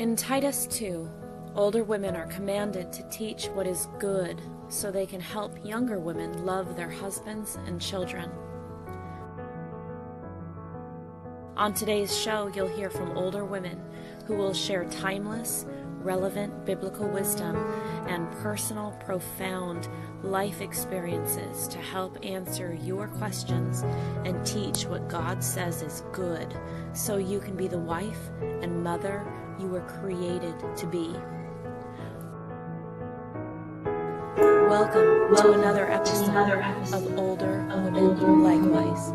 In Titus 2, older women are commanded to teach what is good so they can help younger women love their husbands and children. On today's show, you'll hear from older women who will share timeless, relevant biblical wisdom and personal, profound life experiences to help answer your questions and teach what God says is good so you can be the wife and mother you were created to be. Welcome to another episode of Older Women Likewise.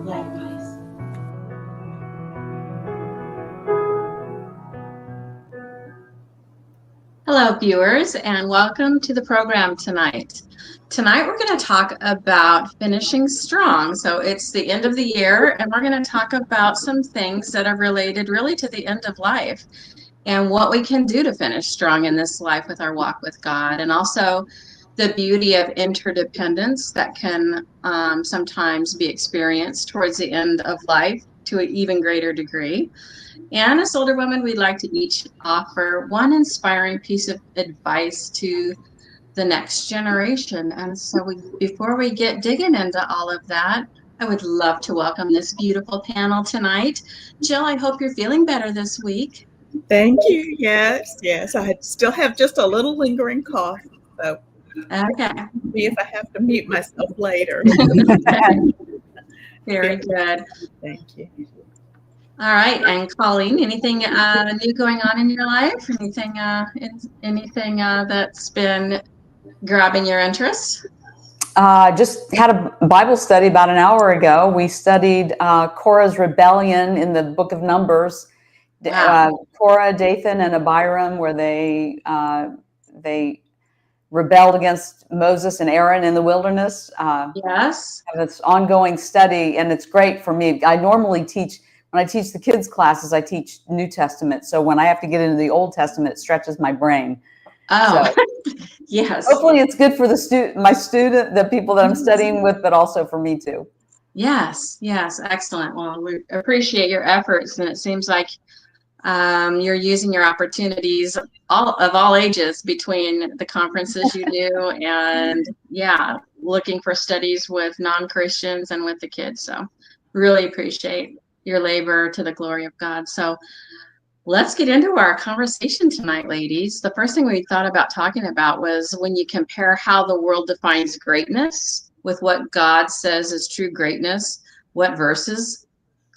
Hello, viewers, and welcome to the program tonight. Tonight, we're going to talk about finishing strong. So it's the end of the year, and we're going to talk about some things that are related really to the end of life and what we can do to finish strong in this life with our walk with God, and also the beauty of interdependence that can sometimes be experienced towards the end of life to an even greater degree. And as older women, we'd like to each offer one inspiring piece of advice to the next generation. And so before we get digging into all of that, I would love to welcome this beautiful panel tonight. Jill, I hope you're feeling better this week. Thank you. Yes. I still have just a little lingering cough. So Okay. see if I have to mute myself later. Very good. Thank you. All right, and Colleen, anything new going on in your life? Anything that's been grabbing your interest? Just had a Bible study about an hour ago. We studied Korah's rebellion in the book of Numbers. Wow. Korah, Dathan, and Abiram, where they rebelled against Moses and Aaron in the wilderness. Yes. It's ongoing study, and it's great for me. I normally teach. When I teach the kids' classes, I teach New Testament. So when I have to get into the Old Testament, it stretches my brain. Oh, so, yes. Hopefully it's good for the people that I'm studying with, but also for me too. Yes, excellent. Well, we appreciate your efforts, and it seems like you're using your opportunities of all ages between the conferences you do and looking for studies with non-Christians and with the kids. So really appreciate your labor to the glory of God. So let's get into our conversation tonight, ladies. The first thing we thought about talking about was when you compare how the world defines greatness with what God says is true greatness, what verses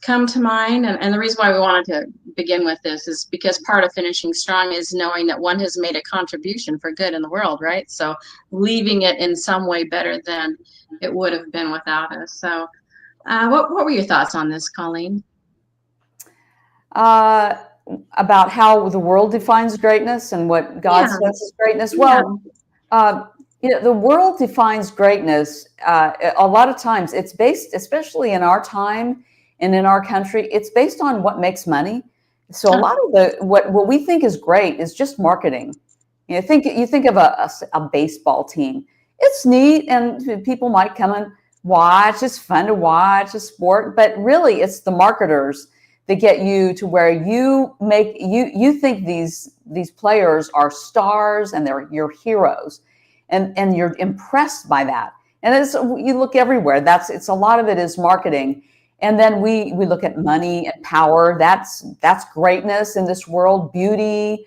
come to mind. And the reason why we wanted to begin with this is because part of finishing strong is knowing that one has made a contribution for good in the world, right? So leaving it in some way better than it would have been without us. So what were your thoughts on this, Colleen? About how the world defines greatness and what God says is greatness. Well, the world defines greatness. A lot of times it's based, especially in our time and in our country, it's based on what makes money. So a lot of what we think is great is just marketing. You think of a baseball team. It's neat, and people might come and watch. It's fun to watch a sport, but really it's the marketers that get you to where you think these players are stars and they're your heroes, and you're impressed by that. And you look everywhere. It's a lot of it is marketing. And then we look at money and power. That's greatness in this world. Beauty,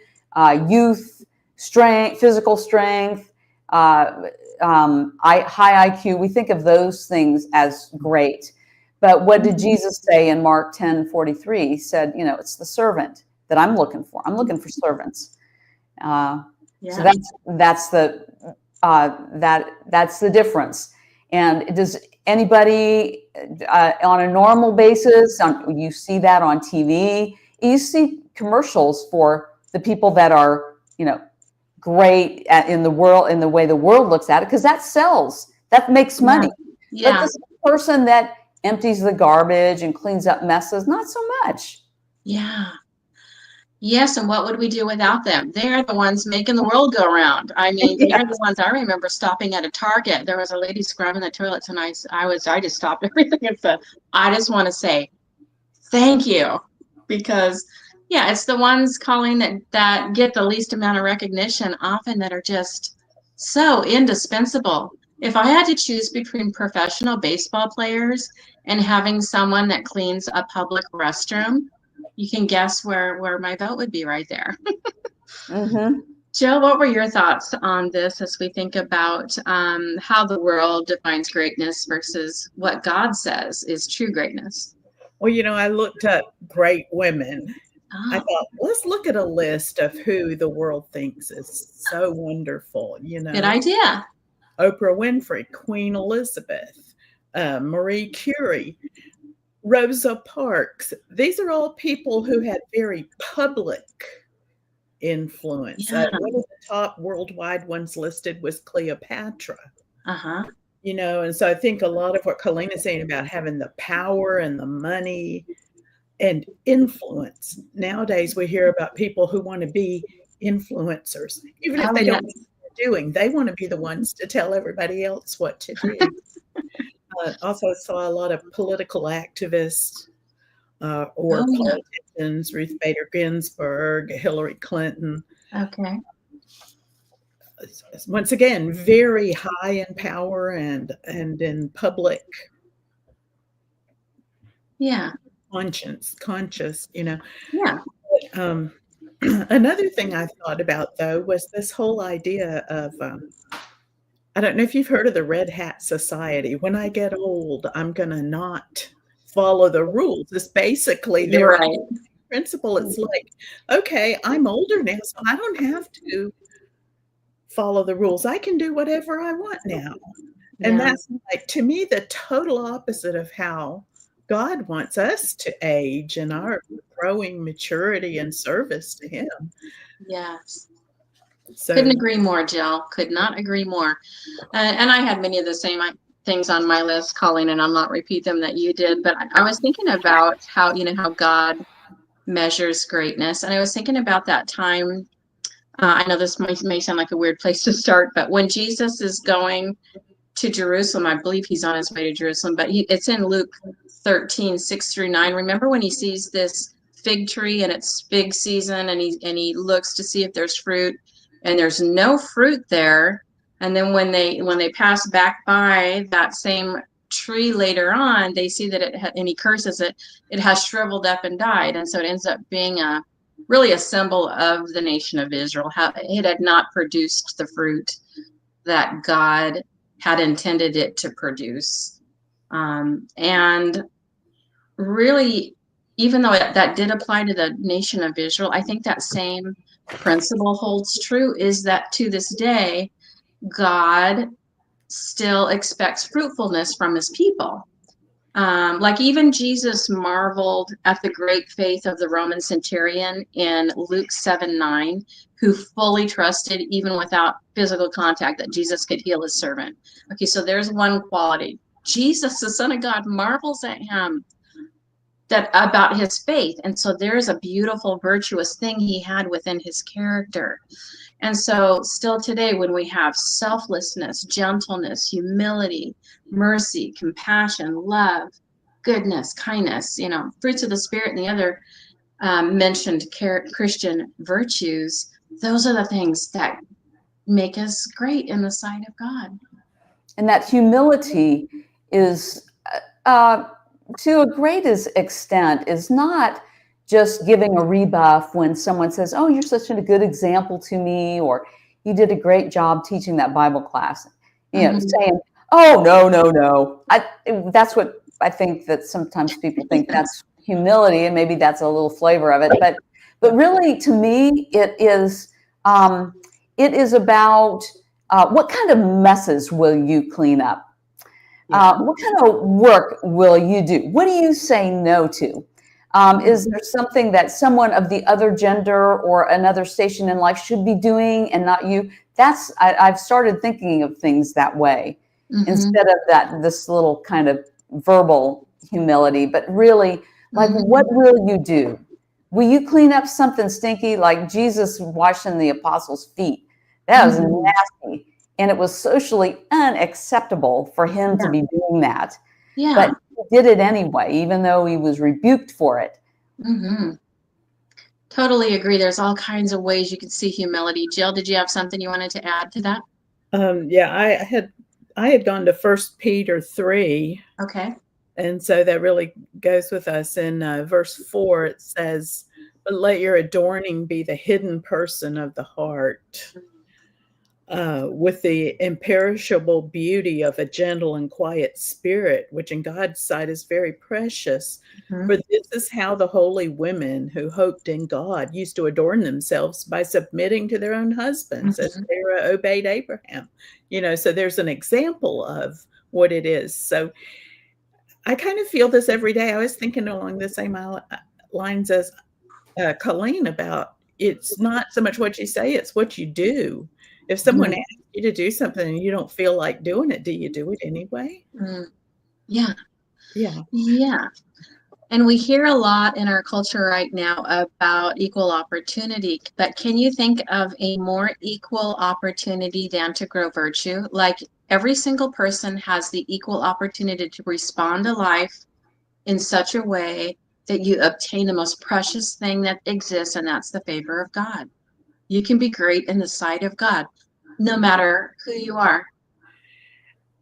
youth, strength, physical strength, high IQ. We think of those things as great. But what did Jesus say in Mark 10:43? He said, it's the servant that I'm looking for. I'm looking for servants. So that's the difference. And does anybody on a normal basis, you see that on TV, you see commercials for the people that are, great in the world, in the way the world looks at it, because that sells, that makes money. Yeah. But this person that empties the garbage and cleans up messes, not so much. Yeah. Yes, and what would we do without them? They're the ones making the world go round. I mean, they're the ones. I remember stopping at a Target. There was a lady scrubbing the toilets, and I just stopped everything and said, I just want to say thank you, because Yeah, it's the ones, Colleen, that get the least amount of recognition, often that are just so indispensable. If I had to choose between professional baseball players and having someone that cleans a public restroom, you can guess where my vote would be right there. Mm-hmm. Jill, what were your thoughts on this as we think about how the world defines greatness versus what God says is true greatness? Well, I looked up great women. I Oh, thought, let's look at a list of who the world thinks is so wonderful. good idea. Oprah Winfrey, Queen Elizabeth, Marie Curie, Rosa Parks. These are all people who had very public influence. Yeah. One of the top worldwide ones listed was Cleopatra. Uh-huh. And so I think a lot of what Colleen is saying about having the power and the money and influence. Nowadays, we hear about people who want to be influencers, even if they don't know what they're doing. They want to be the ones to tell everybody else what to do. Also saw a lot of political activists or politicians, Ruth Bader Ginsburg, Hillary Clinton. Okay. Once again, very high in power and in public. Yeah. Conscious. Yeah. Another thing I thought about, though, was this whole idea of, I don't know if you've heard of the Red Hat Society. When I get old, I'm going to not follow the rules. It's basically their principle. It's like, okay, I'm older now, so I don't have to follow the rules. I can do whatever I want now. And that's, like, to me, the total opposite of how God wants us to age in our growing maturity and service to Him. Yes. So, couldn't agree more, Jill. Could not agree more. And I had many of the same things on my list, Colleen, and I'll not repeat them that you did. But I was thinking about how God measures greatness. And I was thinking about that time. I know this may sound like a weird place to start, but when Jesus is going to Jerusalem, I believe he's on his way to Jerusalem, but it's in Luke 13, 6-9. Remember when he sees this fig tree and it's fig season and he looks to see if there's fruit and there's no fruit there. And then when they pass back by that same tree later on, they see that and he curses it has shriveled up and died. And so it ends up being really a symbol of the nation of Israel. How it had not produced the fruit that God had intended it to produce. And really, even though that did apply to the nation of Israel, I think that same principle holds true, is that to this day, God still expects fruitfulness from his people. Like even Jesus marveled at the great faith of the Roman centurion in Luke 7:9, who fully trusted, even without physical contact, that Jesus could heal his servant. Okay, so there's one quality. Jesus, the Son of God, marvels at him about his faith. And so there's a beautiful, virtuous thing he had within his character. And so still today, when we have selflessness, gentleness, humility, mercy, compassion, love, goodness, kindness, fruits of the Spirit and the other mentioned Christian virtues, those are the things that make us great in the sight of God. And that humility is, to a great extent, is not just giving a rebuff when someone says, oh, you're such a good example to me, or you did a great job teaching that Bible class. Saying, oh, no. That's what I think that sometimes people think that's humility, and maybe that's a little flavor of it. But really, to me, it is about what kind of messes will you clean up? What kind of work will you do? What do you say no to? Is there something that someone of the other gender or another station in life should be doing and not you? I've started thinking of things that way, instead of this little kind of verbal humility, but really, like, what will you do? Will you clean up something stinky, like Jesus washing the apostles' feet? That was nasty. And it was socially unacceptable for him to be doing that. Yeah. But he did it anyway, even though he was rebuked for it. Totally agree. There's all kinds of ways you can see humility. Jill, did you have something you wanted to add to that? Yeah, I had gone to 1 Peter 3. Okay. And so that really goes with us. In verse 4, it says, "But let your adorning be the hidden person of the heart, with the imperishable beauty of a gentle and quiet spirit, which in God's sight is very precious. Mhm. For this is how the holy women who hoped in God used to adorn themselves, by submitting to their own husbands, as Mhm. Sarah obeyed Abraham." So there's an example of what it is. So I kind of feel this every day. I was thinking along the same lines as Colleen about, it's not so much what you say, it's what you do. If someone Mm. asks you to do something and you don't feel like doing it, do you do it anyway? Yeah. Yeah. Yeah. And we hear a lot in our culture right now about equal opportunity, but can you think of a more equal opportunity than to grow virtue? Like, every single person has the equal opportunity to respond to life in such a way that you obtain the most precious thing that exists, and that's the favor of God. You can be great in the sight of God, no matter who you are.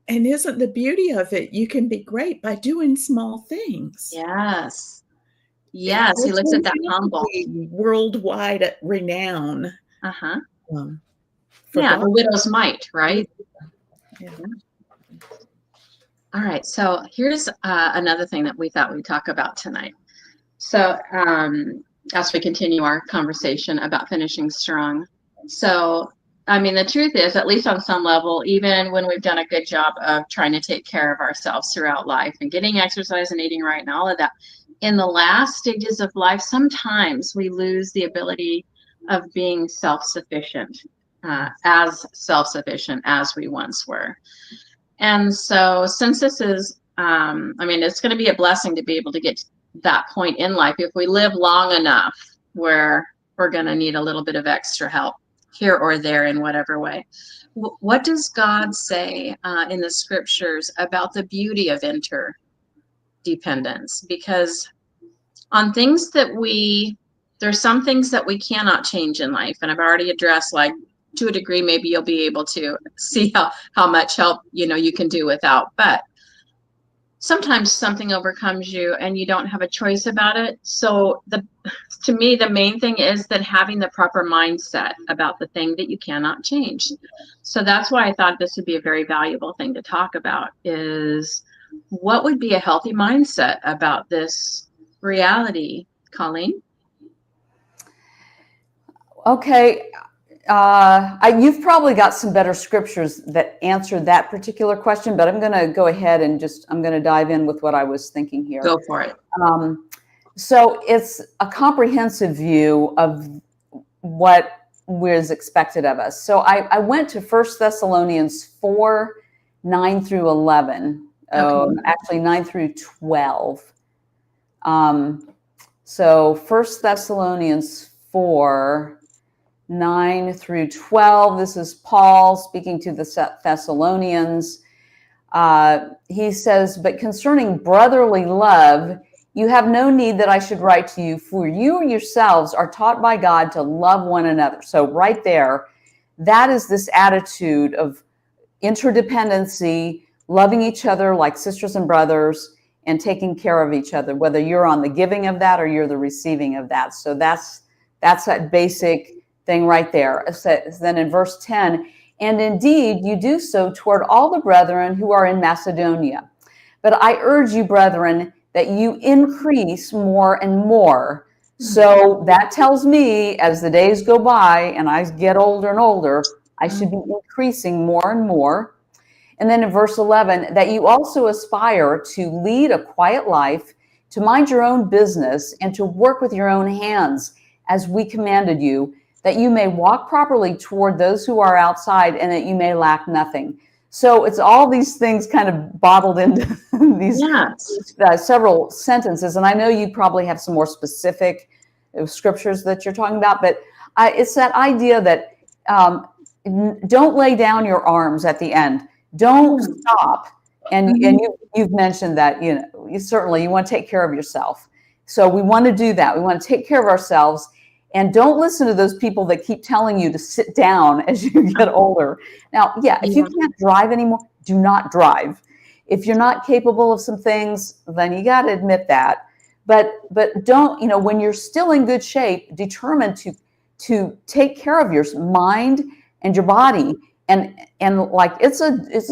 And isn't the beauty of it, you can be great by doing small things. Yes. It Yes, he looks at doesn't that have to humble. be worldwide renown, Uh-huh. for Yeah, God. the widow's mite, right? Yeah. All right, so here's another thing that we thought we'd talk about tonight. So as we continue our conversation about finishing strong. So, I mean, the truth is, at least on some level, even when we've done a good job of trying to take care of ourselves throughout life and getting exercise and eating right and all of that, in the last stages of life, sometimes we lose the ability of being self-sufficient, as self-sufficient as we once were. And so, since this is, I mean, it's going to be a blessing to be able to get to that point in life if we live long enough where we're going to need a little bit of extra help here or there in whatever way. What does God say in the scriptures about the beauty of interdependence? Because on things that there's some things that we cannot change in life, and I've already addressed, like, to a degree, maybe you'll be able to see how much help you can do without. But sometimes something overcomes you and you don't have a choice about it. So to me, the main thing is that having the proper mindset about the thing that you cannot change. So that's why I thought this would be a very valuable thing to talk about, is what would be a healthy mindset about this reality, Colleen? Okay. You've probably got some better scriptures that answer that particular question, but I'm going to go ahead and I'm going to dive in with what I was thinking here. Go for it. So it's a comprehensive view of what was expected of us. So I went to 1 Thessalonians 4, 9 through 11, Okay. Actually 9 through 12. So 1 Thessalonians 4, 9 through 12. This is Paul speaking to the Thessalonians. He says, "But concerning brotherly love, you have no need that I should write to you, for you yourselves are taught by God to love one another." So right there, that is this attitude of interdependency, loving each other like sisters and brothers, and taking care of each other, whether you're on the giving of that or you're the receiving of that. So that's that basic thing right there. Then in verse 10, "And indeed you do so toward all the brethren who are in Macedonia. But I urge you, brethren, that you increase more and more." So that tells me, as the days go by and I get older and older, I should be increasing more and more. And then in verse 11, "That you also aspire to lead a quiet life, to mind your own business, and to work with your own hands, as we commanded you, that you may walk properly toward those who are outside, and that you may lack nothing." So it's all these things kind of bottled into these several sentences. And I know you probably have some more specific scriptures that you're talking about, but it's that idea that don't lay down your arms at the end. Don't stop. And you've mentioned that, you certainly you want to take care of yourself. So we want to do that. We want to take care of ourselves. And don't listen to those people that keep telling you to sit down as you get older. Now, yeah, if you can't drive anymore, do not drive. If you're not capable of some things, then you got to admit that. But don't, when you're still in good shape, determined to take care of your mind and your body. And like it's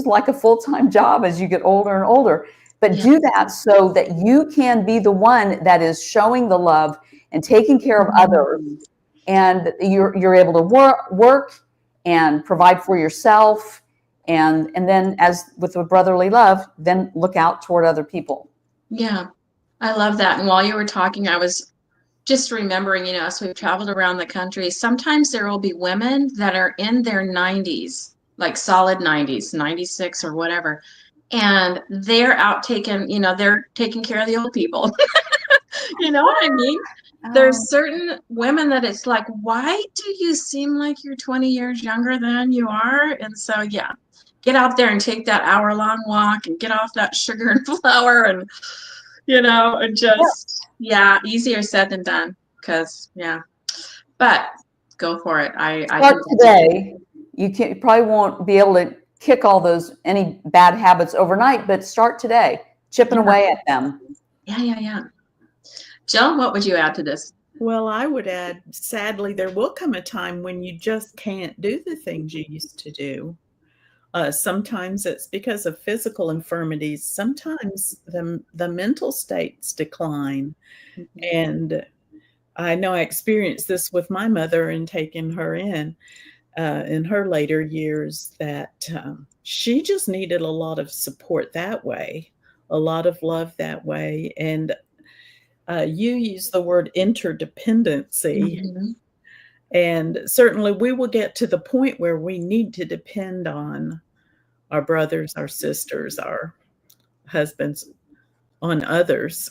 like a full-time job as you get older and older. But do that so that you can be the one that is showing the love and taking care of others, and you're able to work and provide for yourself, and then, as with a brotherly love, then look out toward other people. Yeah, I love that. And while you were talking, I was just remembering, as we've traveled around the country, sometimes there will be women that are in their 90s, like solid 90s, 96 or whatever, and they're out they're taking care of the old people. You know what I mean? There's certain women that it's like, why do you seem like you're 20 years younger than you are? And so, yeah, get out there and take that hour-long walk and get off that sugar and flour and, and just, easier said than done. Because, but go for it. I think today. You probably won't be able to kick any bad habits overnight, but start today, chipping away at them. Yeah. Jill, what would you add to this? Well, I would add, sadly, there will come a time when you just can't do the things you used to do. Sometimes it's because of physical infirmities. Sometimes the mental states decline. And I know I experienced this with my mother and taking her in her later years, that she just needed a lot of support that way, a lot of love that way. And you use the word interdependency. And certainly we will get to the point where we need to depend on our brothers, our sisters, our husbands, on others.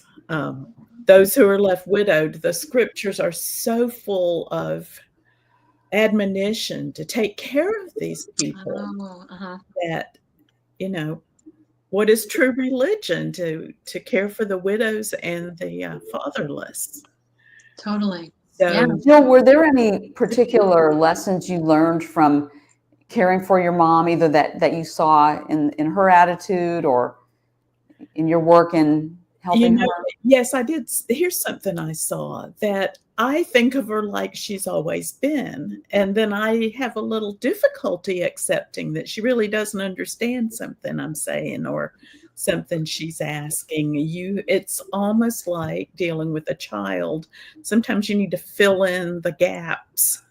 Those who are left widowed, the scriptures are so full of admonition to take care of these people that, what is true religion? To care for the widows and the fatherless. Totally. So, Jill, were there any particular lessons you learned from caring for your mom, either that you saw in her attitude or in your work in helping her? Yes, I did. Here's something I saw, that I think of her like she's always been. And then I have a little difficulty accepting that she really doesn't understand something I'm saying or something she's asking. It's almost like dealing with a child. Sometimes you need to fill in the gaps.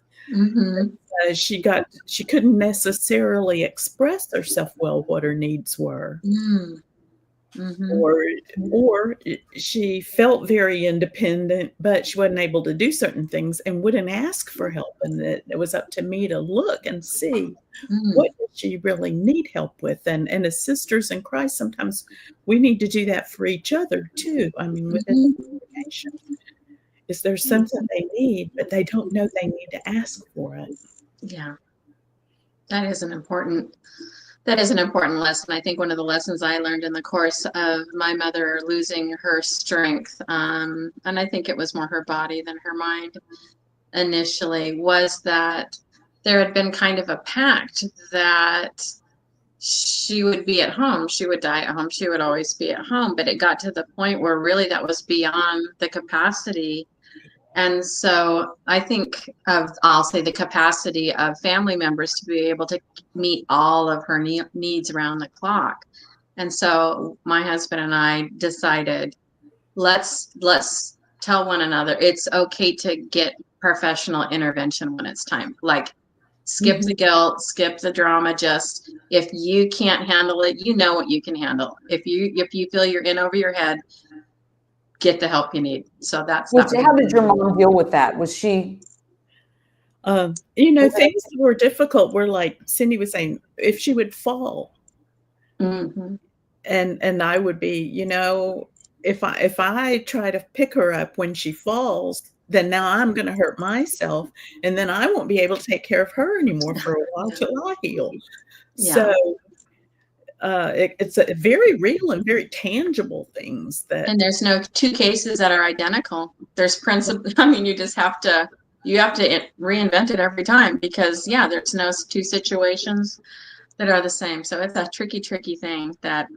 She couldn't necessarily express herself well what her needs were. Or she felt very independent, but she wasn't able to do certain things and wouldn't ask for help. And it was up to me to look and see what does she really need help with. And as sisters in Christ, sometimes we need to do that for each other too. I mean, within the congregation, is there something they need, but they don't know they need to ask for it. Yeah, that is an important lesson. I think one of the lessons I learned in the course of my mother losing her strength, and I think it was more her body than her mind initially, was that there had been kind of a pact that she would be at home. She would die at home. She would always be at home. But it got to the point where really that was beyond the capacity. And so I think I'll say the capacity of family members to be able to meet all of her needs around the clock. And so my husband and I decided, let's tell one another it's okay to get professional intervention when it's time. Like, skip the guilt, skip the drama. Just, if you can't handle it, you know what you can handle. If you feel you're in over your head, get the help you need. So how did your mom deal with that? Was she? Things that were difficult were, like Cindy was saying, if she would fall, and I would be, if I try to pick her up when she falls, then now I'm going to hurt myself, and then I won't be able to take care of her anymore for a while till I heal. Yeah. So it's a very real and very tangible things and there's no two cases that are identical. There's principle. I mean, you just have to you have to reinvent it every time because yeah, there's no two situations that are the same. So it's a tricky thing that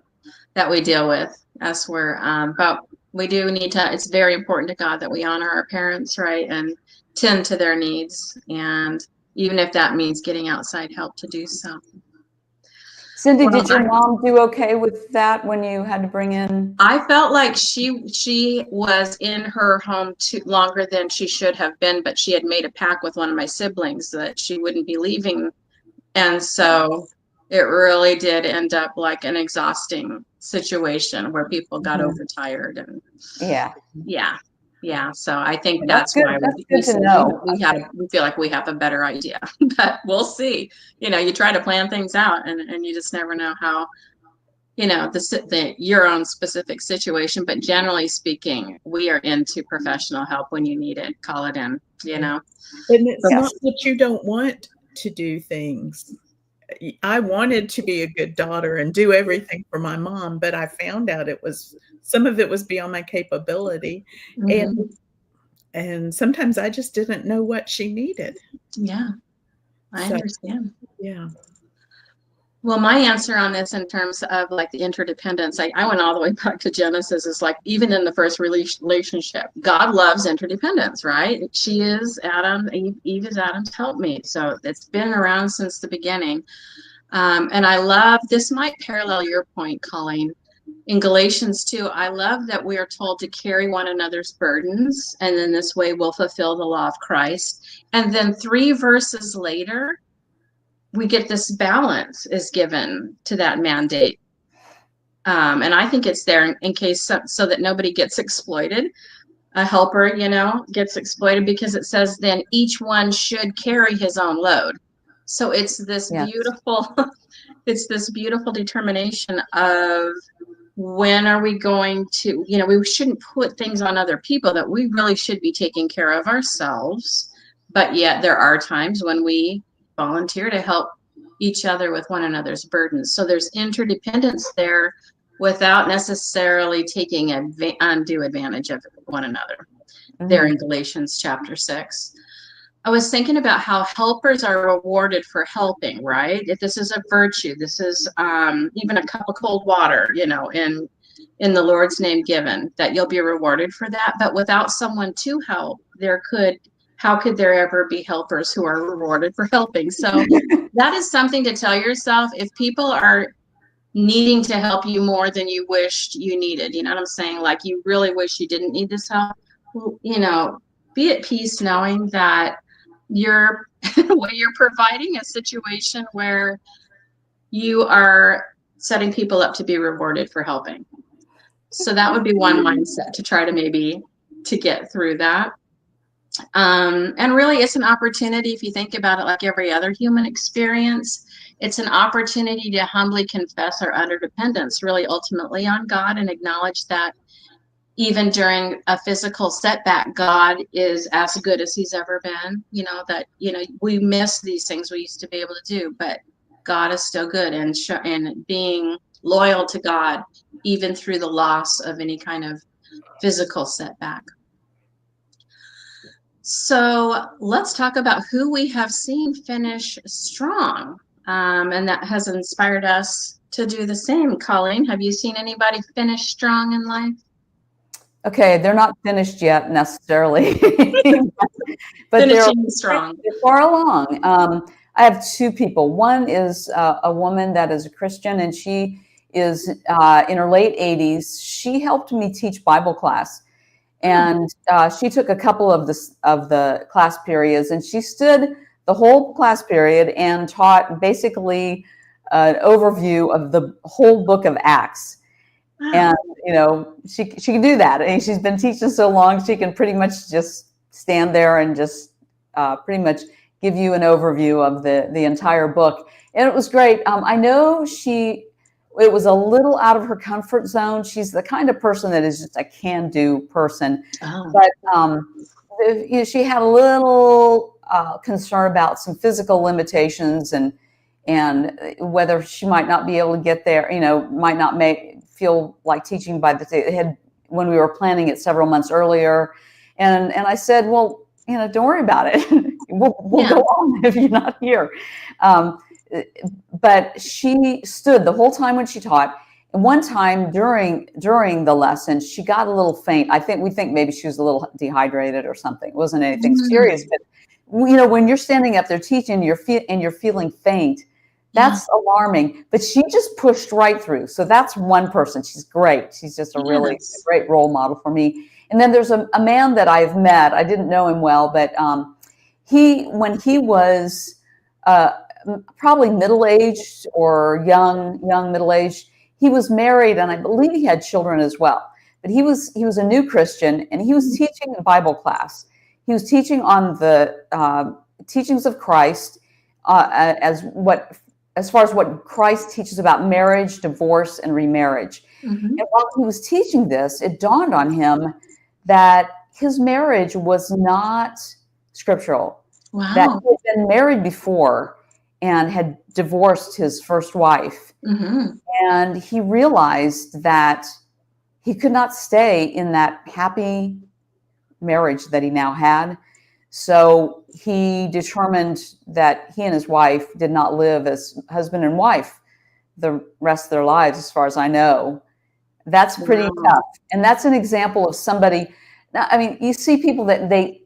we deal with as we're, but we do need to, it's very important to God that we honor our parents, right? And tend to their needs. And even if that means getting outside help to do so. Cindy, Well, did your mom do okay with that when you had to bring in? I felt like she was in her home too longer than she should have been, but she had made a pact with one of my siblings that she wouldn't be leaving. And so it really did end up like an exhausting situation where people got overtired and yeah. So I think that's good. why That's good to know. we feel like we have a better idea, but we'll see. You know, you try to plan things out and you just never know how, you know, your own specific situation. But generally speaking, we are into professional help when you need it. Call it in, you know. And it's not that you don't want to do things. I wanted to be a good daughter and do everything for my mom, but I found out some of it was beyond my capability. Mm-hmm. And sometimes I just didn't know what she needed. Yeah, I understand. Yeah. Well, my answer on this in terms of like the interdependence, I went all the way back to Genesis. Is like even in the first relationship, God loves interdependence, right? She is Adam, Eve is Adam's helpmate. So it's been around since the beginning. And I love, this might parallel your point, Colleen. In Galatians 2, I love that we are told to carry one another's burdens. And then this way we'll fulfill the law of Christ. And then 3 verses later, we get this balance is given to that mandate. And I think it's there in case so that nobody gets exploited. A helper, you know, gets exploited because it says then each one should carry his own load. So it's this beautiful, it's this beautiful determination of when are we going to, you know, we shouldn't put things on other people that we really should be taking care of ourselves. But yet there are times when we volunteer to help each other with one another's burdens. So there's interdependence there without necessarily taking undue advantage of one another. There in Galatians chapter 6. I was thinking about how helpers are rewarded for helping, right? If this is a virtue, this is even a cup of cold water, you know, in the Lord's name given, that you'll be rewarded for that. But without someone to help, how could there ever be helpers who are rewarded for helping? So that is something to tell yourself. If people are needing to help you more than you wished you needed, you know what I'm saying? Like you really wish you didn't need this help, you know, be at peace knowing that you're providing a situation where you are setting people up to be rewarded for helping. So that would be one mindset to try to maybe to get through that. And really it's an opportunity, if you think about it, like every other human experience, it's an opportunity to humbly confess our interdependence really ultimately on God and acknowledge that even during a physical setback, God is as good as he's ever been. You know, that, you know, we miss these things we used to be able to do, but God is still good, and being loyal to God, even through the loss of any kind of physical setback. So let's talk about who we have seen finish strong. And that has inspired us to do the same. Colleen, have you seen anybody finish strong in life? Okay, they're not finished yet necessarily, but finishing strong. They're far along. I have 2 people. One is a woman that is a Christian, and she is in her late 80s. She helped me teach Bible class, and she took a couple of the class periods, and she stood the whole class period and taught basically an overview of the whole book of Acts. And, you know, she can do that. And she's been teaching so long, she can pretty much just stand there and just pretty much give you an overview of the entire book. And it was great. I know it was a little out of her comfort zone. She's the kind of person that is just a can-do person. But you know, she had a little concern about some physical limitations and whether she might not be able to get there, you know, might not feel like teaching by when we were planning it several months earlier. And I said, well, don't worry about it. We'll go on if you're not here. But she stood the whole time when she taught. And one time during the lesson, she got a little faint. We think maybe she was a little dehydrated or something. It wasn't anything serious, but when you're standing up there teaching, and you're feeling faint, that's alarming. But she just pushed right through. So that's one person. She's great. She's just a really great role model for me. And then there's a man that I've met. I didn't know him well, but when he was probably middle-aged or young middle-aged, he was married, and I believe he had children as well. But he was a new Christian, and he was teaching a Bible class. He was teaching on the teachings of Christ as far as what Christ teaches about marriage, divorce, and remarriage. And while he was teaching this, it dawned on him that his marriage was not scriptural. Wow. That he had been married before and had divorced his first wife. And he realized that he could not stay in that happy marriage that he now had. So he determined that he and his wife did not live as husband and wife the rest of their lives, as far as I know. That's pretty tough. And that's an example of somebody. Now, I mean, you see people that they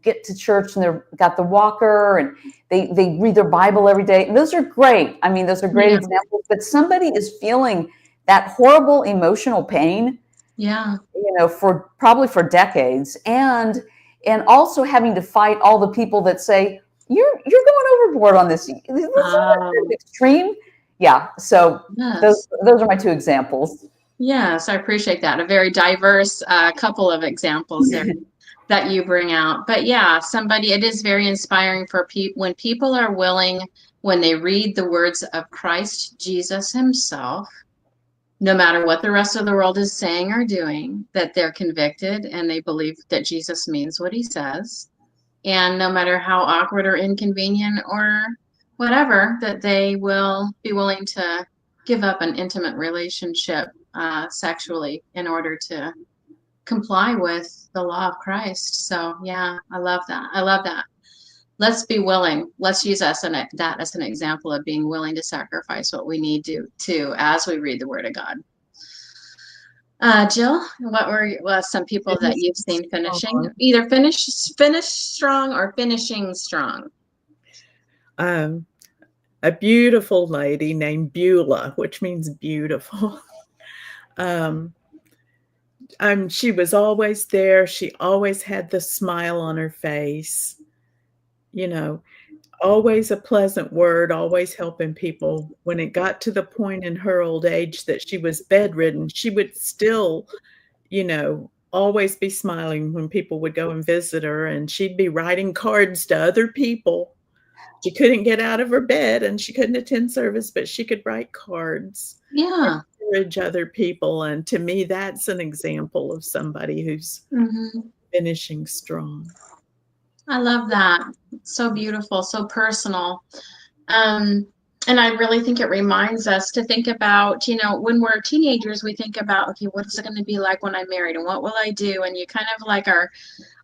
get to church and they've got the walker and they read their Bible every day. And those are great. I mean, those are great examples. But somebody is feeling that horrible emotional pain, for decades, and also having to fight all the people that say you're going overboard on this. This is extreme. Yeah. So those are my two examples. Yes, I appreciate that. A very diverse couple of examples there that you bring out. But yeah, it is very inspiring for when people are willing, when they read the words of Christ Jesus himself, no matter what the rest of the world is saying or doing, that they're convicted and they believe that Jesus means what he says. And no matter how awkward or inconvenient or whatever, that they will be willing to give up an intimate relationship sexually in order to comply with the law of Christ. So yeah, I love that. Let's be willing. Let's use that as an example of being willing to sacrifice what we need to as we read the Word of God. Jill, what were some people that you've seen finishing? Either finish strong or finishing strong. A beautiful lady named Beulah, which means beautiful. She was always there. She always had the smile on her face. Always a pleasant word, always helping people. When it got to the point in her old age that she was bedridden, she would still, always be smiling when people would go and visit her, and she'd be writing cards to other people. She couldn't get out of her bed and she couldn't attend service, but she could write cards. Yeah. Encourage other people. And to me, that's an example of somebody who's finishing strong. I love that. So beautiful, so personal. And I really think it reminds us to think about, when we're teenagers, we think about, okay, what is it going to be like when I'm married and what will I do? And you kind of are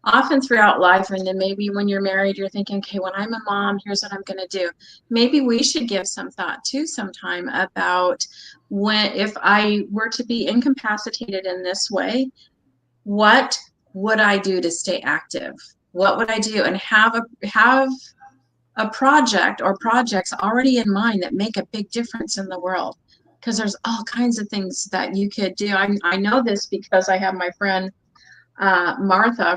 often throughout life. And then maybe when you're married, you're thinking, okay, when I'm a mom, here's what I'm going to do. Maybe we should give some thought too sometime about if I were to be incapacitated in this way, what would I do to stay active? What would I do? And have a project or projects already in mind that make a big difference in the world, because there's all kinds of things that you could do. I know this because I have my friend Martha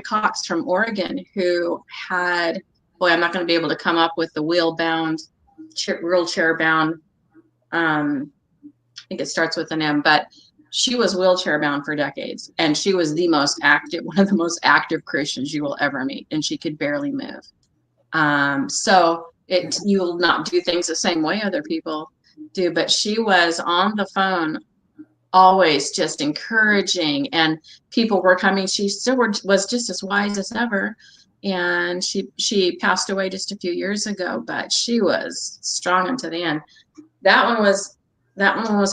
Cox from Oregon, who had, I'm not going to be able to come up with the wheelchair bound. I think it starts with an M, but she was wheelchair bound for decades, and she was one of the most active Christians you will ever meet, and she could barely move. So you will not do things the same way other people do, but she was on the phone always just encouraging, and people were coming. She still was just as wise as ever. And she passed away just a few years ago, but she was strong unto the end. That one was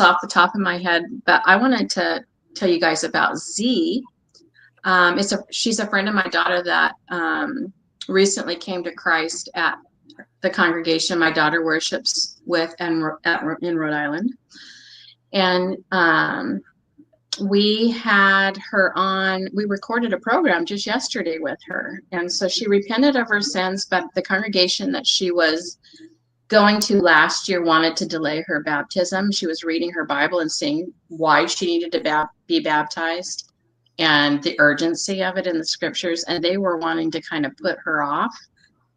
off the top of my head, but I wanted to tell you guys about Z. She's a friend of my daughter that recently came to Christ at the congregation my daughter worships with in Rhode Island. And we had her on, we recorded a program just yesterday with her. And so she repented of her sins, but the congregation that she was going to last year wanted to delay her baptism. She was reading her Bible and seeing why she needed to be baptized and the urgency of it in the scriptures. And they were wanting to kind of put her off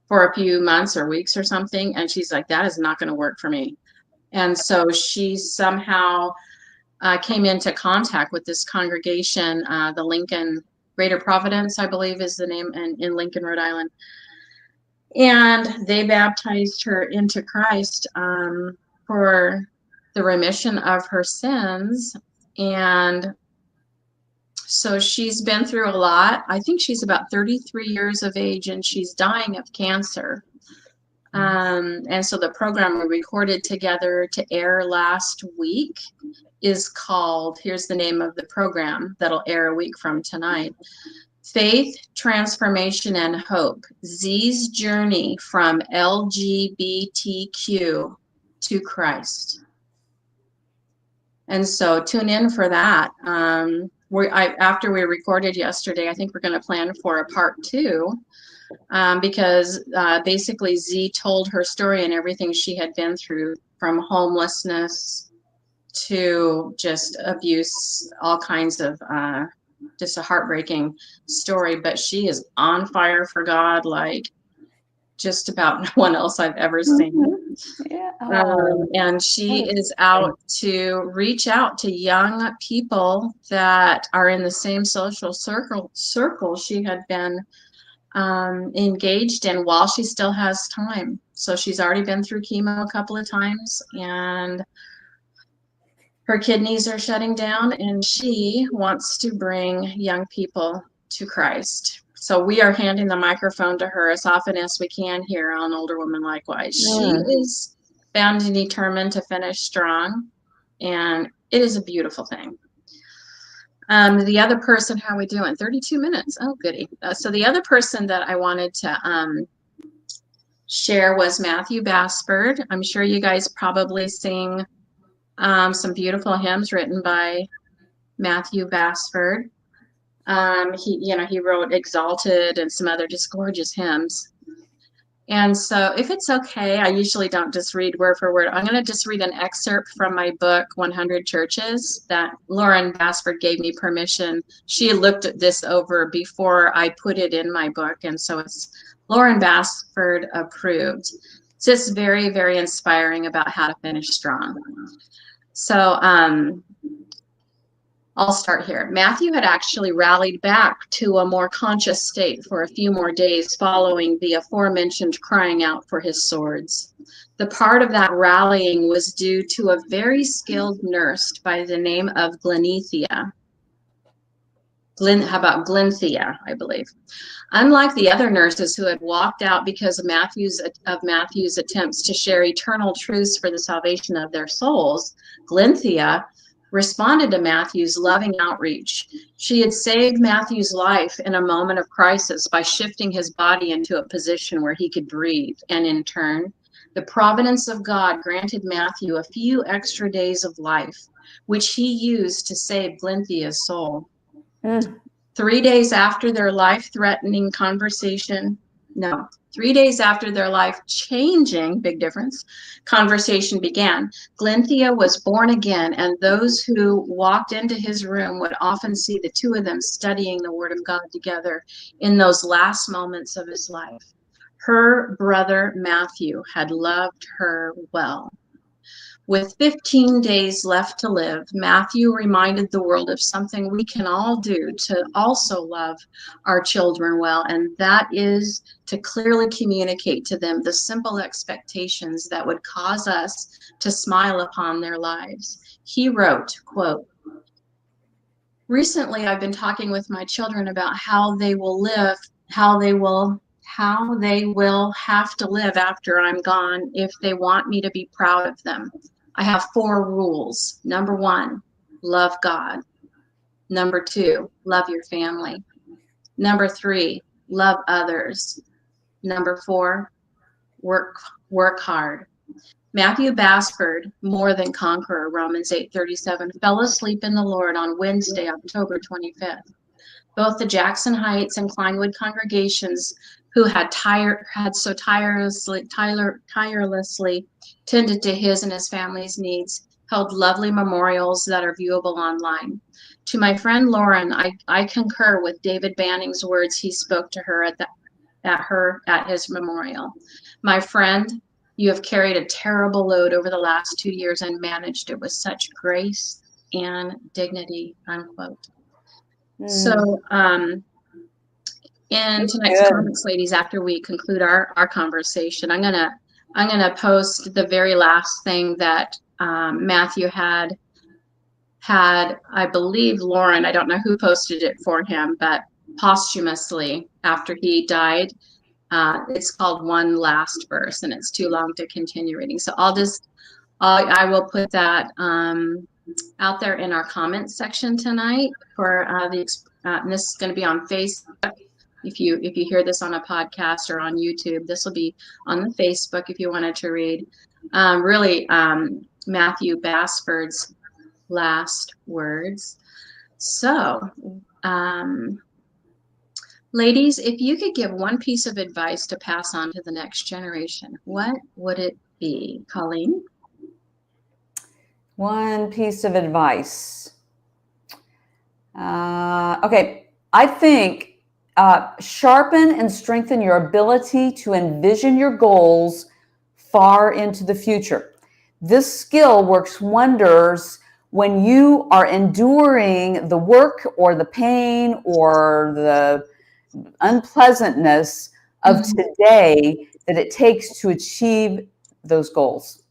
for a few months or weeks or something. And she's like, that is not going to work for me. And so she somehow came into contact with this congregation, the Lincoln Greater Providence, I believe is the name, in Lincoln, Rhode Island. And they baptized her into Christ for the remission of her sins. And so she's been through a lot. I think she's about 33 years of age, and she's dying of cancer. And so the program we recorded together to air last week is called, here's the name of the program that'll air a week from tonight: Faith, Transformation, and Hope, Z's Journey from LGBTQ to Christ. And so tune in for that. After we recorded yesterday, I think we're going to plan for a part 2, because basically Z told her story and everything she had been through, from homelessness to just abuse, all kinds of just a heartbreaking story. But she is on fire for God, like just about no one else I've ever seen. Yeah. And she is out to reach out to young people that are in the same social circle she had been engaged in while she still has time. So she's already been through chemo a couple of times, and her kidneys are shutting down, and she wants to bring young people to Christ. So we are handing the microphone to her as often as we can here on Older Woman Likewise. She is bound and determined to finish strong, and it is a beautiful thing. The other person, how are we doing? 32 minutes. Oh, goody. So the other person that I wanted to share was Matthew Basford. I'm sure you guys probably sing some beautiful hymns written by Matthew Basford. He wrote Exalted and some other just gorgeous hymns. And so if it's okay, I usually don't just read word for word. I'm going to just read an excerpt from my book, 100 Churches, that Lauren Basford gave me permission. She looked at this over before I put it in my book. And so it's Lauren Basford approved. It's just very, very inspiring about how to finish strong. So I'll start here. Matthew had actually rallied back to a more conscious state for a few more days following the aforementioned crying out for his swords. The part of that rallying was due to a very skilled nurse by the name of Glenethea. How about Glenthea, I believe. Unlike the other nurses who had walked out because of Matthew's attempts to share eternal truths for the salvation of their souls, Glenthea responded to Matthew's loving outreach. She had saved Matthew's life in a moment of crisis by shifting his body into a position where he could breathe. And in turn, the providence of God granted Matthew a few extra days of life, which he used to save Glenthea's soul. 3 days after their life-threatening conversation, 3 days after their life-changing, big difference, conversation began, Glenthea was born again, and those who walked into his room would often see the two of them studying the Word of God together in those last moments of his life. Her brother Matthew had loved her well. With 15 days left to live, Matthew reminded the world of something we can all do to also love our children well, and that is to clearly communicate to them the simple expectations that would cause us to smile upon their lives. He wrote, quote, "Recently, I've been talking with my children about how they will live, how they will have to live after I'm gone if they want me to be proud of them. I have 4 rules. Number 1, love God. Number 2, love your family. Number 3, love others. Number 4, work hard. Matthew Basford, more than conqueror, Romans 8:37, fell asleep in the Lord on Wednesday, October 25th. Both the Jackson Heights and Kleinwood congregations, who had so tirelessly tended to his and his family's needs, held lovely memorials that are viewable online. To my friend Lauren, I concur with David Banning's words he spoke to her at his memorial. My friend, you have carried a terrible load over the last 2 years and managed it with such grace and dignity, unquote. So, in tonight's comments, ladies, after we conclude our conversation, I'm gonna post the very last thing that Matthew had. I believe Lauren, I don't know who posted it for him, but posthumously after he died, it's called One Last Verse, and it's too long to continue reading. So I will put that out there in our comments section tonight for and this is going to be on Facebook. If you hear this on a podcast or on YouTube, this will be on the Facebook if you wanted to read. Matthew Basford's last words. So, ladies, if you could give one piece of advice to pass on to the next generation, what would it be, Colleen? One piece of advice. Okay, I think sharpen and strengthen your ability to envision your goals far into the future. This skill works wonders when you are enduring the work or the pain or the unpleasantness of today that it takes to achieve those goals.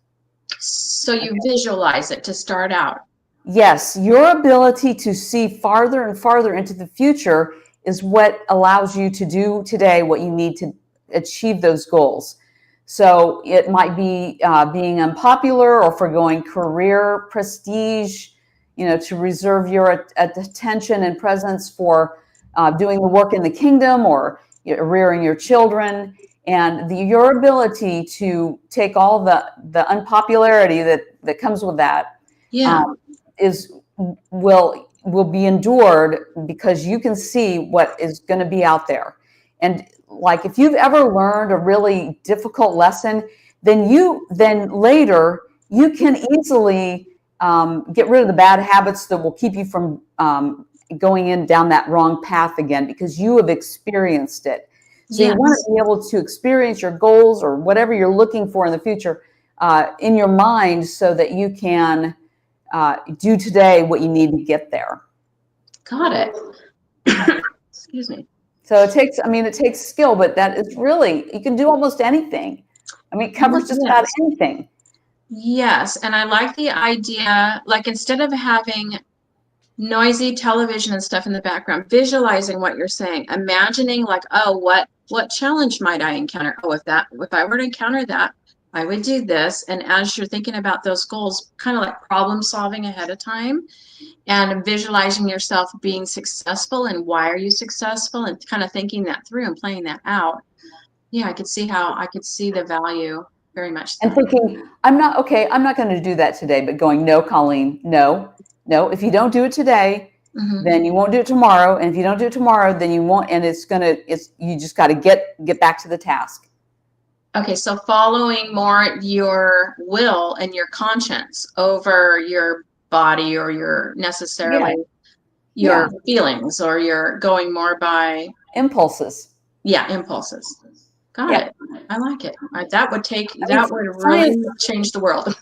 So you visualize it to start out. Yes, your ability to see farther and farther into the future is what allows you to do today what you need to achieve those goals. So it might be being unpopular or foregoing career prestige, to reserve your attention and presence for doing the work in the kingdom or rearing your children. And your ability to take all the unpopularity that comes with that will be endured because you can see what is going to be out there. And like if you've ever learned a really difficult lesson, then later you can easily get rid of the bad habits that will keep you from going down that wrong path again because you have experienced it. So you want to be able to experience your goals or whatever you're looking for in the future in your mind so that you can do today what you need to get there. Got it. Excuse me. So it takes skill, but that is really, you can do almost anything. It covers just about anything. Yes, and I like the idea, like instead of having noisy television and stuff in the background, visualizing what you're saying, imagining like, oh, what challenge might I encounter? Oh, if I were to encounter that, I would do this. And as you're thinking about those goals, kind of like problem solving ahead of time and visualizing yourself being successful and why are you successful and kind of thinking that through and playing that out. Yeah, I could see the value very much. And thinking, I'm not going to do that today, but going, no, Colleen, no, if you don't do it today, then you won't do it tomorrow. And if you don't do it tomorrow, then you won't. And you just got to get back to the task. Okay. So following more your will and your conscience over your body or your necessarily your feelings, or you're going more by impulses. Yeah. Impulses. Got it. I like it. That would really change the world.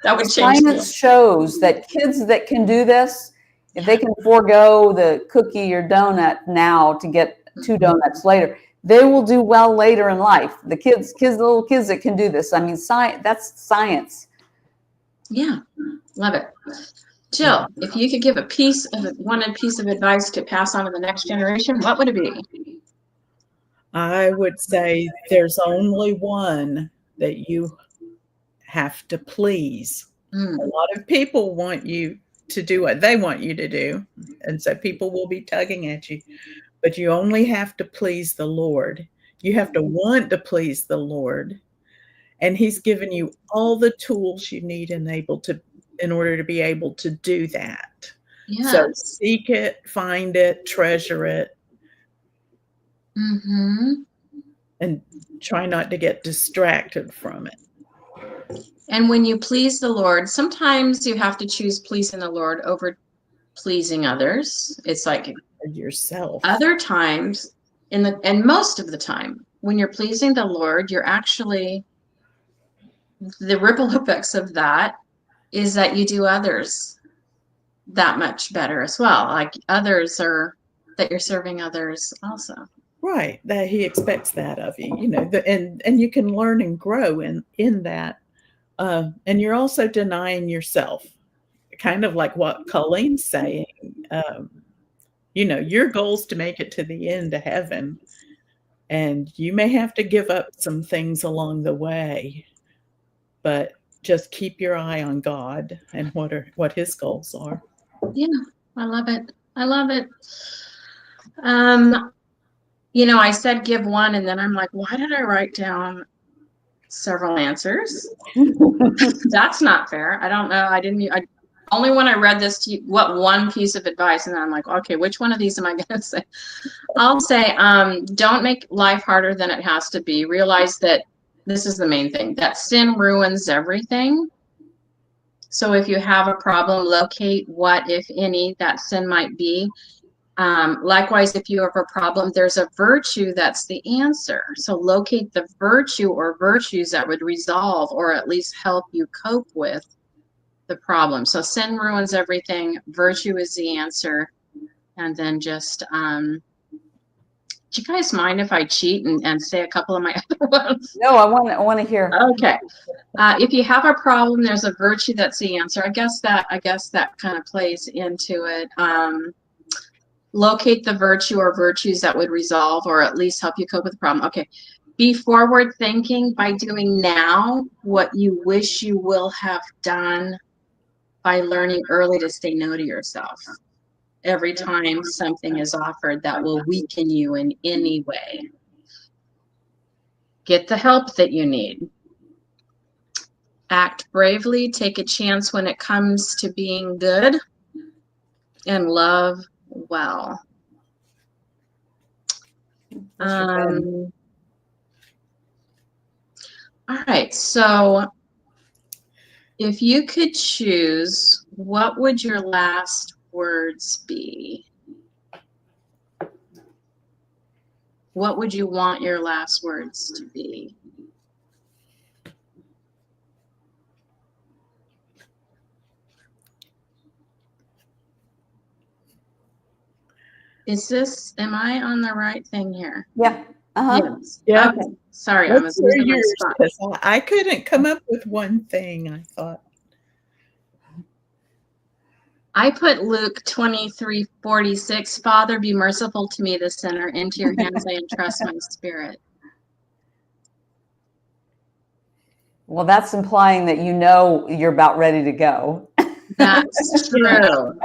That would change. Science shows that kids that can do this, if they can forego the cookie or donut now to get 2 donuts later, they will do well later in life. The little kids that can do this. Science. That's science. Yeah, love it. Jill, if you could give a piece of advice to pass on to the next generation, what would it be? I would say there's only one that you have to please. A lot of people want you to do what they want you to do. And so people will be tugging at you. but you only have to please the Lord. You have to want to please the Lord. And he's given you all the tools you need in order to be able to do that. Yes. So seek it, find it, treasure it, and try not to get distracted from it. And when you please the Lord, sometimes you have to choose pleasing the Lord over pleasing others. It's like Yourself. Other times, and most of the time, when you're pleasing the Lord, you're actually, the ripple effects of that is that you do others that much better as well. Like that you're serving others also. Right. That he expects that of you, and you can learn and grow in that. And you're also denying yourself, kind of like what Colleen's saying. Your goal is to make it to the end of heaven, and you may have to give up some things along the way, but just keep your eye on God and what his goals are. Yeah, I love it. I love it. I said give one, and then I'm like, why did I write down several answers? That's not fair. I don't know. Only when I read this to you, what one piece of advice, and then I'm like, okay, which one of these am I going to say? I'll say, don't make life harder than it has to be. Realize that this is the main thing, that sin ruins everything. So if you have a problem, locate what, if any, that sin might be. Likewise, if you have a problem, there's a virtue that's the answer. So locate the virtue or virtues that would resolve or at least help you cope with the problem. So sin ruins everything. Virtue is the answer. And then just, do you guys mind if I cheat and say a couple of my other ones? No, I want to hear. Okay. If you have a problem, there's a virtue that's the answer. I guess that kind of plays into it. Locate the virtue or virtues that would resolve or at least help you cope with the problem. Okay. Be forward thinking by doing now what you wish you will have done by learning early to say no to yourself. Every time something is offered that will weaken you in any way. Get the help that you need. Act bravely, take a chance when it comes to being good, and love well. All right, so if you could choose, what would your last words be? What would you want your last words to be? Am I on the right thing here? Yeah. Yes. Yeah. Okay. Sorry, I was losing my spot. I couldn't come up with one thing, I thought. I put Luke 23:46, Father, be merciful to me, the sinner. Into your hands I entrust my spirit. Well, that's implying that you're about ready to go. That's true.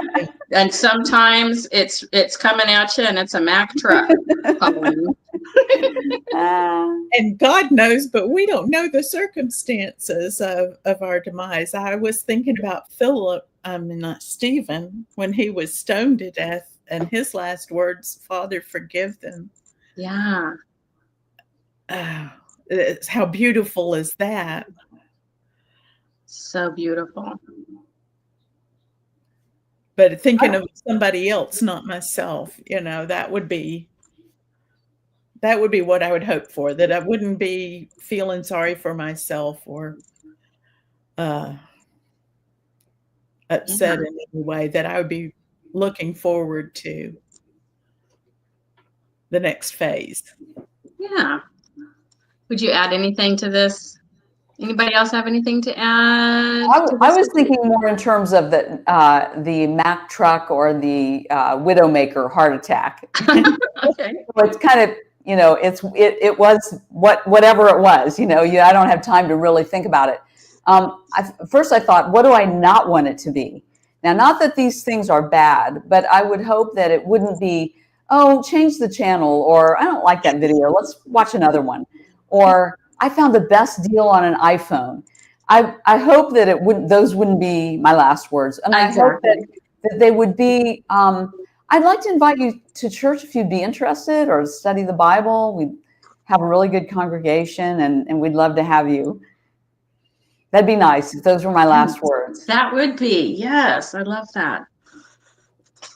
And sometimes it's coming at you and it's a Mack truck. And God knows, but we don't know the circumstances of our demise. I was thinking about Stephen, when he was stoned to death, and his last words, Father, forgive them. Yeah. How beautiful is that? So beautiful. But thinking of somebody else, not myself, that would be what I would hope for, that I wouldn't be feeling sorry for myself or upset in any way, that I would be looking forward to the next phase. Yeah. Would you add anything to this? Anybody else have anything to add? I was thinking more in terms of the Mack truck or the Widowmaker heart attack. Okay. So it's kind of, it was whatever it was. I don't have time to really think about it. First I thought, what do I not want it to be? Now, not that these things are bad, but I would hope that it wouldn't be oh, change the channel, or I don't like that video, let's watch another one, or I found the best deal on an iPhone. I hope that those wouldn't be my last words. And I hope that they would be, I'd like to invite you to church if you'd be interested, or study the Bible. We have a really good congregation, and we'd love to have you. That'd be nice if those were my last words. That would be, yes, I love that.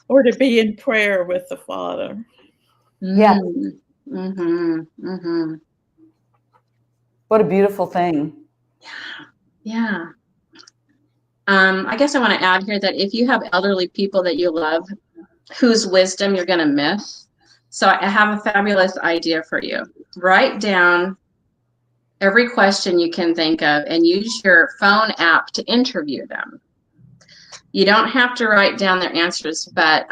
Or to be in prayer with the Father. Yeah. Mm-hmm. Mm-hmm. What a beautiful thing. Yeah. I guess I want to add here that if you have elderly people that you love, whose wisdom you're going to miss, so I have a fabulous idea for you. Write down every question you can think of and use your phone app to interview them. You don't have to write down their answers, but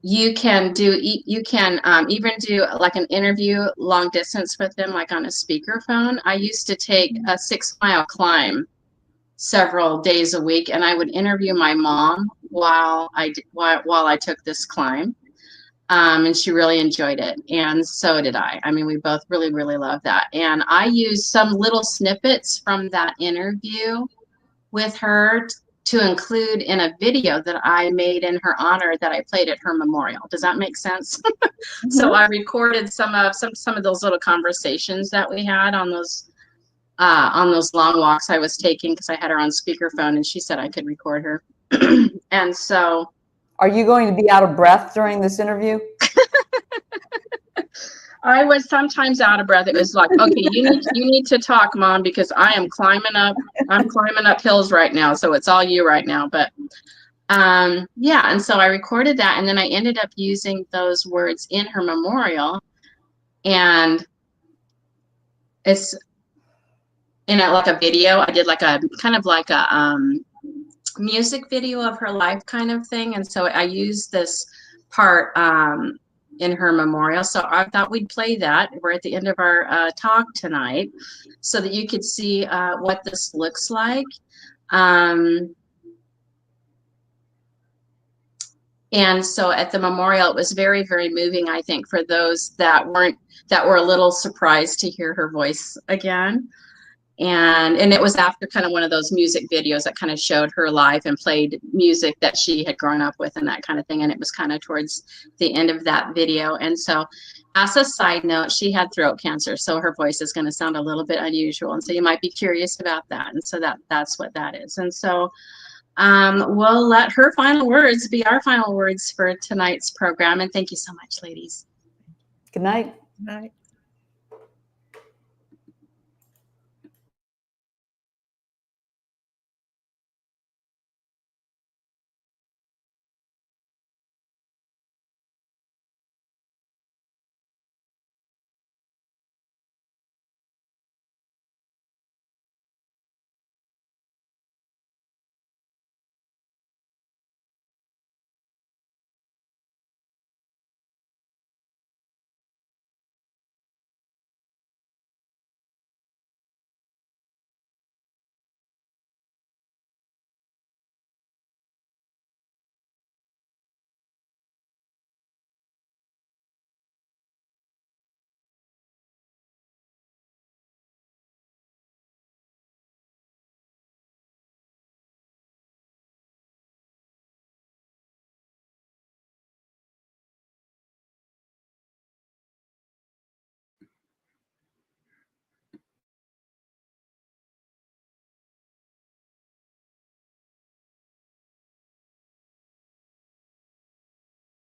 you can even do like an interview long distance with them, like on a speakerphone. I used to take a 6-mile climb several days a week, and I would interview my mom while I took this climb. And she really enjoyed it, and so did I. I mean, we both really, really loved that. And I used some little snippets from that interview with her to include in a video that I made in her honor that I played at her memorial. Does that make sense? Mm-hmm. So I recorded some of those little conversations that we had on those long walks I was taking, because I had her on speakerphone and she said I could record her. And so, are you going to be out of breath during this interview? I was sometimes out of breath. It was like, okay, you need to talk, Mom, because I'm climbing up hills right now. So it's all you right now. But yeah, and so I recorded that, and then I ended up using those words in her memorial, and it's like a video. I did like a kind of like a music video of her life kind of thing, and so I used this part in her memorial. So I thought we'd play that. We're at the end of our talk tonight, so that you could see what this looks like. And so at the memorial, it was very, very moving, I think, for those that were a little surprised to hear her voice again. And it was after kind of one of those music videos that kind of showed her life and played music that she had grown up with and that kind of thing. And it was kind of towards the end of that video. And so, as a side note, she had throat cancer, so her voice is going to sound a little bit unusual. And so you might be curious about that. And so that's what that is. And so we'll let her final words be our final words for tonight's program. And thank you so much, ladies. Good night. Good night.